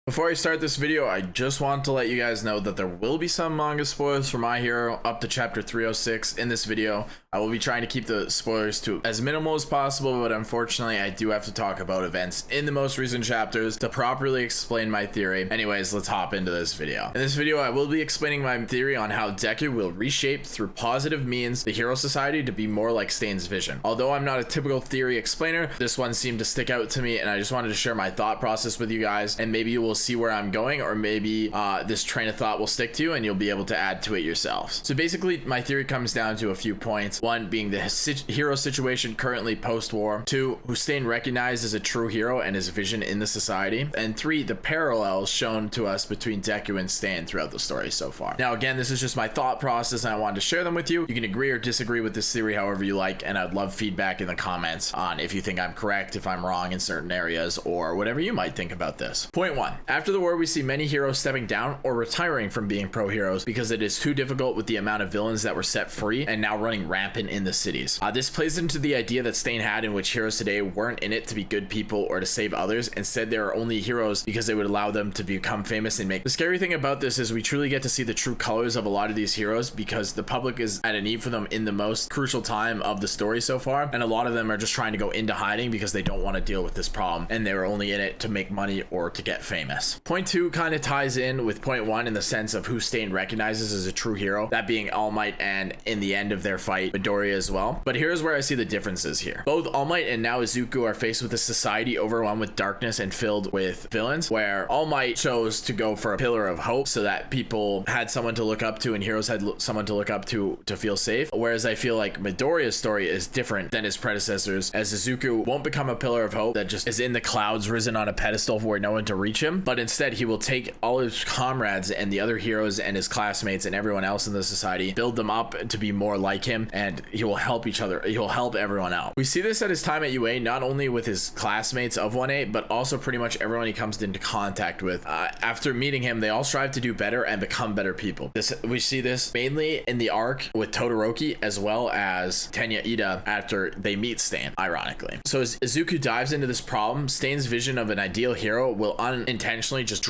Before I start this video, I just want to let you guys know that there will be some manga spoilers for My Hero up to chapter 306 in this video. I will be trying to keep the spoilers to as minimal as possible, but unfortunately I do have to talk about events in the most recent chapters to properly explain my theory. Anyways, let's hop into this video. In this video, I will be explaining my theory on how Deku will reshape through positive means the Hero Society to be more like Stain's vision. Although I'm not a typical theory explainer, this one seemed to stick out to me and I just wanted to share my thought process with you guys, and maybe you will see where I'm going, or maybe this train of thought will stick to you and you'll be able to add to it yourselves. So basically, my theory comes down to a few points. One being the hero situation currently post-war. Two, who Stain recognized as a true hero and his vision in the society. And three, the parallels shown to us between Deku and Stain throughout the story so far. Now again, this is just my thought process and I wanted to share them with you. You can agree or disagree with this theory however you like, and I'd love feedback in the comments on if you think I'm correct, if I'm wrong in certain areas, or whatever you might think about this. Point one, after the war we see many heroes stepping down or retiring from being pro heroes because it is too difficult with the amount of villains that were set free and now running rampant in the cities. This plays into the idea that Stain had, in which heroes today weren't in it to be good people or to save others. Instead, they are only heroes because they would allow them to become famous and make. The scary thing about this is we truly get to see the true colors of a lot of these heroes because the public is at a need for them in the most crucial time of the story so far, and a lot of them are just trying to go into hiding because they don't want to deal with this problem and they were only in it to make money or to get famous. Point two kind of ties in with point one in the sense of who Stain recognizes as a true hero, that being All Might and, in the end of their fight, Midoriya as well. But here's where I see the differences here. Both All Might and now Izuku are faced with a society overwhelmed with darkness and filled with villains, where All Might chose to go for a pillar of hope so that people had someone to look up to and heroes had someone to look up to feel safe. Whereas I feel like Midoriya's story is different than his predecessors, as Izuku won't become a pillar of hope that just is in the clouds risen on a pedestal for no one to reach him, but instead he will take all his comrades and the other heroes and his classmates and everyone else in the society, build them up to be more like him, and he will help each other. He'll help everyone out. We see this at his time at UA, not only with his classmates of 1A, but also pretty much everyone he comes into contact with. After meeting him, they all strive to do better and become better people. We see this mainly in the arc with Todoroki as well as Tenya Ida after they meet Stain, ironically. So as Izuku dives into this problem, Stain's vision of an ideal hero will unintentionally just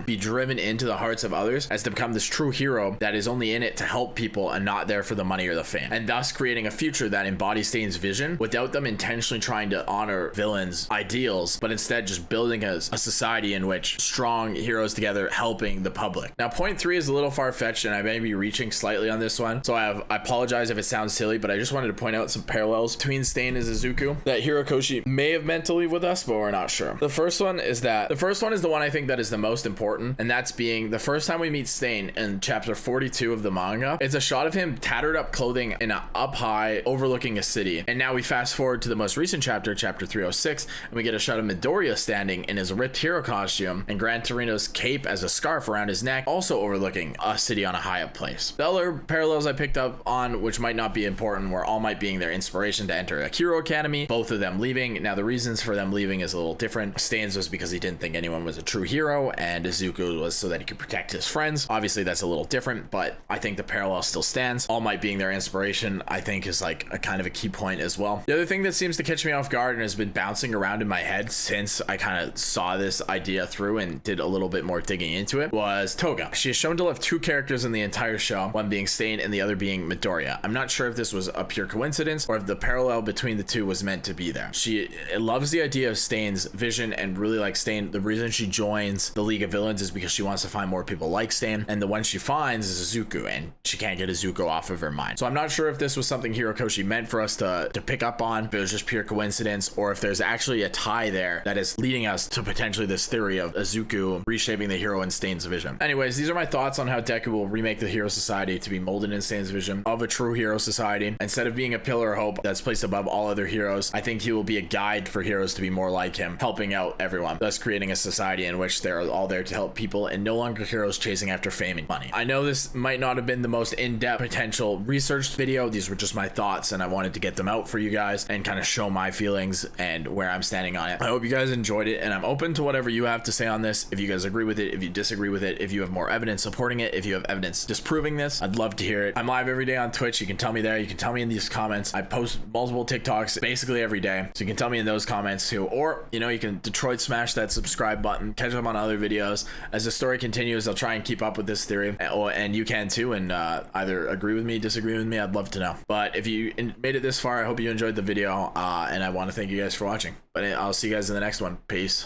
be driven into the hearts of others as to become this true hero that is only in it to help people and not there for the money or the fame, and thus creating a future that embodies Stain's vision without them intentionally trying to honor villains' ideals, but instead just building a society in which strong heroes together helping the public. Now point three is a little far-fetched and I may be reaching slightly on this one, so I apologize if it sounds silly, but I just wanted to point out some parallels between Stain and Izuku that Hirokoshi may have meant to leave with us, but we're not sure. The first one is the one I think that is the most important, and that's being the first time we meet Stain in chapter 42 of the manga. It's a shot of him tattered up clothing in up high overlooking a city, and now we fast forward to the most recent chapter 306, and we get a shot of Midoriya standing in his ripped hero costume and Gran Torino's cape as a scarf around his neck, also overlooking a city on a high up place. The other parallels I picked up on, which might not be important, were All Might being their inspiration to enter a hero academy, both of them leaving. Now the reasons for them leaving is a little different. Stain's was because he didn't think anyone was a true hero, and Izuku was so that he could protect his friends. Obviously that's a little different, but I think the parallel still stands. All Might being their inspiration, I think, is like a kind of a key point as well. The other thing that seems to catch me off guard and has been bouncing around in my head since I kind of saw this idea through and did a little bit more digging into it was Toga. She is shown to have two characters in the entire show, one being Stain and the other being Midoriya. I'm not sure if this was a pure coincidence or if the parallel between the two was meant to be there. She loves the idea of Stain's vision and really likes Stain. The reason she joins the League of Villains is because she wants to find more people like Stain, and the one she finds is Izuku, and she can't get Izuku off of her mind. So I'm not sure if this was something Hirokoshi meant for us to pick up on, if it was just pure coincidence, or if there's actually a tie there that is leading us to potentially this theory of Izuku reshaping the hero in Stain's vision. Anyways, these are my thoughts on how Deku will remake the Hero Society to be molded in Stain's vision of a true hero society. Instead of being a pillar of hope that's placed above all other heroes, I think he will be a guide for heroes to be more like him, helping out everyone, thus creating a society in which they're all there to help people and no longer heroes chasing after fame and money. I know this might not have been the most in-depth potential researched video video. These were just my thoughts, and I wanted to get them out for you guys and kind of show my feelings and where I'm standing on it. I hope you guys enjoyed it, and I'm open to whatever you have to say on this. If you guys agree with it, if you disagree with it, if you have more evidence supporting it, if you have evidence disproving this, I'd love to hear it. I'm live every day on Twitch. You can tell me there. You can tell me in these comments. I post multiple TikToks basically every day, so you can tell me in those comments too. Or, you know, you can Detroit smash that subscribe button, catch up on other videos. As the story continues, I'll try and keep up with this theory, and you can too, and either agree with me, disagree with me. I'd love to know. But if you made it this far, I hope you enjoyed the video, and I want to thank you guys for watching. But I'll see you guys in the next one. Peace.